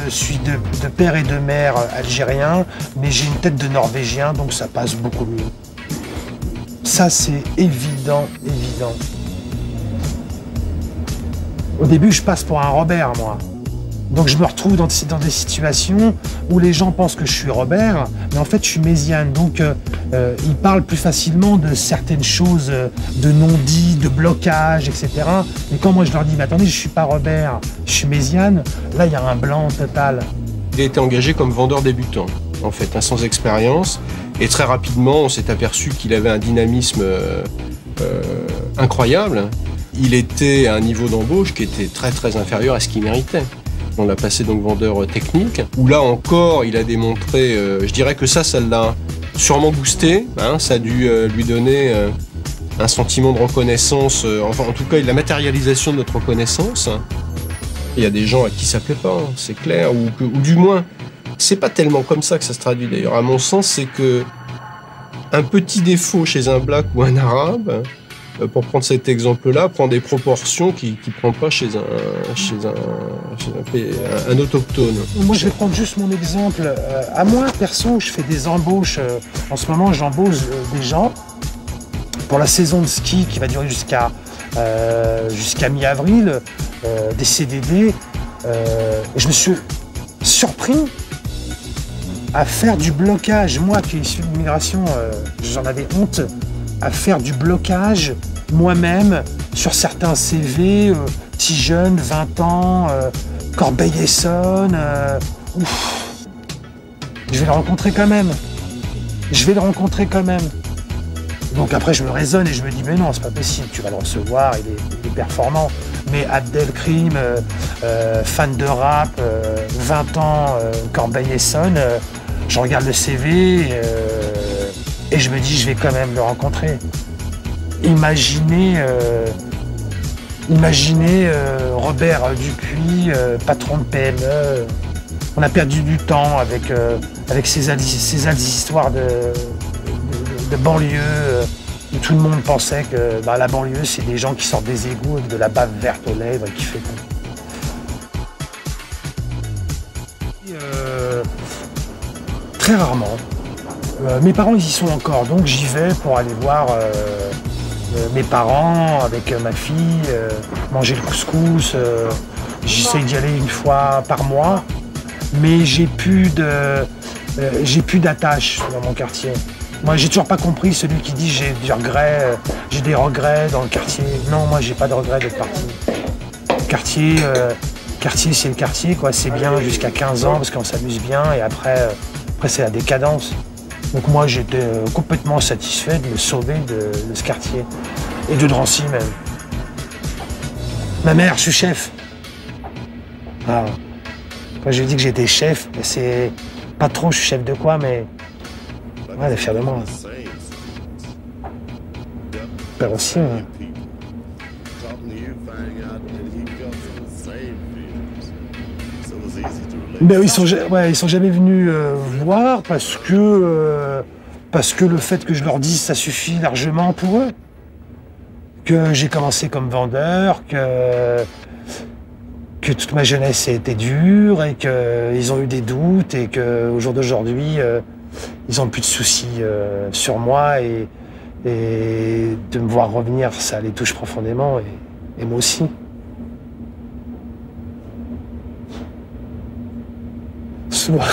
Je suis de père et de mère algérien, mais j'ai une tête de Norvégien, donc ça passe beaucoup mieux. Ça, c'est évident, évident. Au début, je passe pour un Robert, moi. Donc je me retrouve dans des situations où les gens pensent que je suis Robert, mais en fait je suis Méziane. Donc ils parlent plus facilement de certaines choses, de non-dits, de blocage, etc. Mais quand moi je leur dis, mais attendez, je suis pas Robert, je suis Méziane, là il y a un blanc total. Il a été engagé comme vendeur débutant, en fait, hein, sans expérience. Et très rapidement, on s'est aperçu qu'il avait un dynamisme incroyable. Il était à un niveau d'embauche qui était très très inférieur à ce qu'il méritait. On l'a passé donc vendeur technique, où là encore, il a démontré, je dirais que ça l'a sûrement boosté, hein, ça a dû lui donner un sentiment de reconnaissance, enfin en tout cas la matérialisation de notre reconnaissance. Il y a des gens à qui ça plaît pas, hein, c'est clair, ou du moins, c'est pas tellement comme ça que ça se traduit d'ailleurs. À mon sens, c'est que un petit défaut chez un black ou un arabe, pour prendre cet exemple-là, prend des proportions qu'il ne prend pas chez un autochtone. Moi, je vais prendre juste mon exemple. À moi, perso, je fais des embauches. En ce moment, j'embauche des gens pour la saison de ski qui va durer jusqu'à mi-avril, des CDD. Et je me suis surpris à faire du blocage. Moi, qui suis de l'immigration, j'en avais honte. À faire du blocage moi-même sur certains CV, petit jeune, 20 ans, Corbeil-Essonnes. Je vais le rencontrer quand même. Je vais le rencontrer quand même. Donc après, je me raisonne et je me dis, mais non, c'est pas possible, tu vas le recevoir, il est performant. Mais Abdelkrim, fan de rap, 20 ans, Corbeil-Essonnes, je regarde le CV et je me dis, je vais quand même le rencontrer. Imaginez Robert Dupuis, patron de PME. On a perdu du temps avec ces histoires de banlieue, où tout le monde pensait que la banlieue, c'est des gens qui sortent des égouts avec de la bave verte aux lèvres et qui fait très rarement. Mes parents, ils y sont encore, donc j'y vais pour aller voir mes parents avec ma fille, manger le couscous. J'essaye d'y aller une fois par mois, mais j'ai plus d'attache dans mon quartier. Moi, j'ai toujours pas compris celui qui dit j'ai des regrets dans le quartier. Non, moi, j'ai pas de regrets d'être parti. Quartier, c'est le quartier, quoi. C'est bien jusqu'à 15 ans parce qu'on s'amuse bien et après c'est la décadence. Donc moi, j'étais complètement satisfait de me sauver de ce quartier. Et de Drancy, même. Ma mère, je suis chef. Ah. Quand je lui dis que j'étais chef, c'est pas trop, je suis chef de quoi, mais... Ouais, elle est fière de moi. Père aussi, ouais. Ben, ils sont jamais venus voir parce que le fait que je leur dise ça suffit largement pour eux. Que j'ai commencé comme vendeur, que toute ma jeunesse a été dure et qu'ils ont eu des doutes et qu'au jour d'aujourd'hui, ils n'ont plus de soucis sur moi et de me voir revenir, ça les touche profondément et moi aussi. Souvent.